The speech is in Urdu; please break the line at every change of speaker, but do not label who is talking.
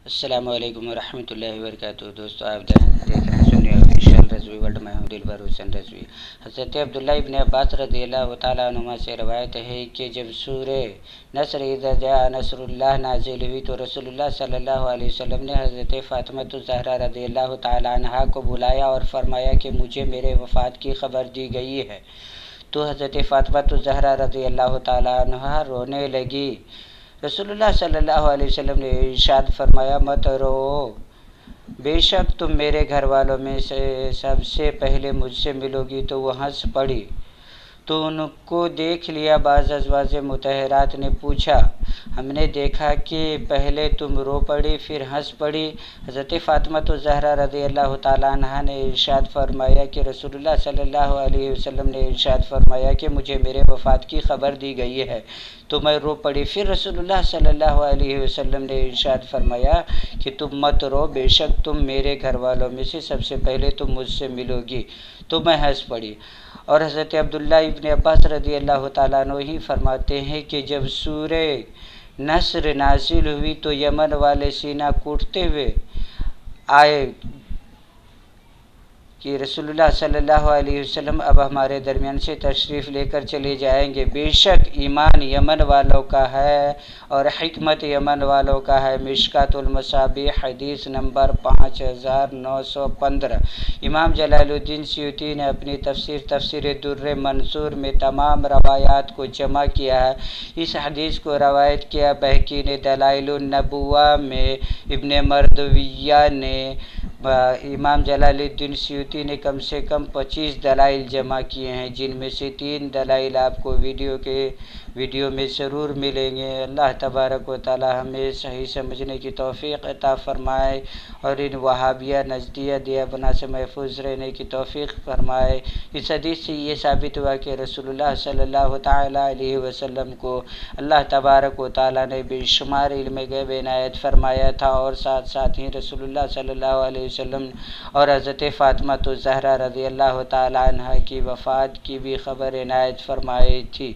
السلام علیکم ورحمۃ اللہ وبرکاتہ۔ دوستو آپ دیکھ رہے ہیں سنی آفیشیل رضوی ورلڈ، میں ہوں دلبر حسین رضوی۔ حضرت عبداللہ ابن عباس رضی اللہ تعالیٰ عنہما سے روایت ہے کہ جب سورہ نصر اذا جاء نصر اللہ نازل ہوئی تو رسول اللہ صلی اللہ علیہ وسلم نے حضرت فاطمہ الزہرا رضی اللہ تعالیٰ عنہا کو بلایا اور فرمایا کہ مجھے میرے وفات کی خبر دی گئی ہے۔ تو حضرت فاطمہ الزہرا رضی اللہ تعالیٰ عنہا رونے لگی۔ رسول اللہ صلی اللہ علیہ وسلم نے ارشاد فرمایا، مت رو، بے شک تم میرے گھر والوں میں سے سب سے پہلے مجھ سے ملو گی۔ تو وہ ہنس پڑی۔ تو ان کو دیکھ لیا۔ بعض ازواج مطہرات نے پوچھا، ہم نے دیکھا کہ پہلے تم رو پڑی پھر ہنس پڑی۔ حضرت فاطمہ الزہرا رضی اللہ تعالیٰ عنہا نے ارشاد فرمایا کہ رسول اللہ صلی اللہ علیہ وسلم نے ارشاد فرمایا کہ مجھے میرے وفات کی خبر دی گئی ہے، تو میں رو پڑی۔ پھر رسول اللہ صلی اللہ علیہ وسلم نے ارشاد فرمایا کہ تم مت رو، بے شک تم میرے گھر والوں میں سے سب سے پہلے تم مجھ سے ملو گی، تو میں ہنس پڑی۔ اور حضرت عبداللہ ابن عباس رضی اللہ تعالیٰ عنہ ہی فرماتے ہیں کہ جب سورہ نصر نازل ہوئی تو یمن والے سینہ کوٹتے ہوئے آئے کہ رسول اللہ صلی اللہ علیہ وسلم اب ہمارے درمیان سے تشریف لے کر چلے جائیں گے۔ بے شک ایمان یمن والوں کا ہے اور حکمت یمن والوں کا ہے۔ مشکوٰۃ المصابیح حدیث نمبر 5915۔ امام جلال الدین سیوطی نے اپنی تفسیر در منصور میں تمام روایات کو جمع کیا ہے۔ اس حدیث کو روایت کیا بہقی نے دلائل النبوہ میں، ابن مردویہ نے۔ امام جلال الدین سیوطی نے کم سے کم 25 دلائل جمع کیے ہیں، جن میں سے 3 دلائل آپ کو ویڈیو میں ضرور ملیں گے۔ اللہ تبارک و تعالی ہمیں صحیح سمجھنے کی توفیق عطا فرمائے اور ان وہابیہ نظریہ دیوبند سے محفوظ رہنے کی توفیق فرمائے۔ اس حدیث سے یہ ثابت ہوا کہ رسول اللہ صلی اللہ تعالیٰ علیہ وسلم کو اللہ تبارک و تعالیٰ نے بے شمار علم غیب عنایت فرمایا تھا، اور ساتھ ساتھ ہی رسول اللہ صلی اللہ علیہ وسلم اور حضرت فاطمہ الزہرا رضی اللہ تعالیٰ عنہا کی وفات کی بھی خبر عنایت فرمائی تھی۔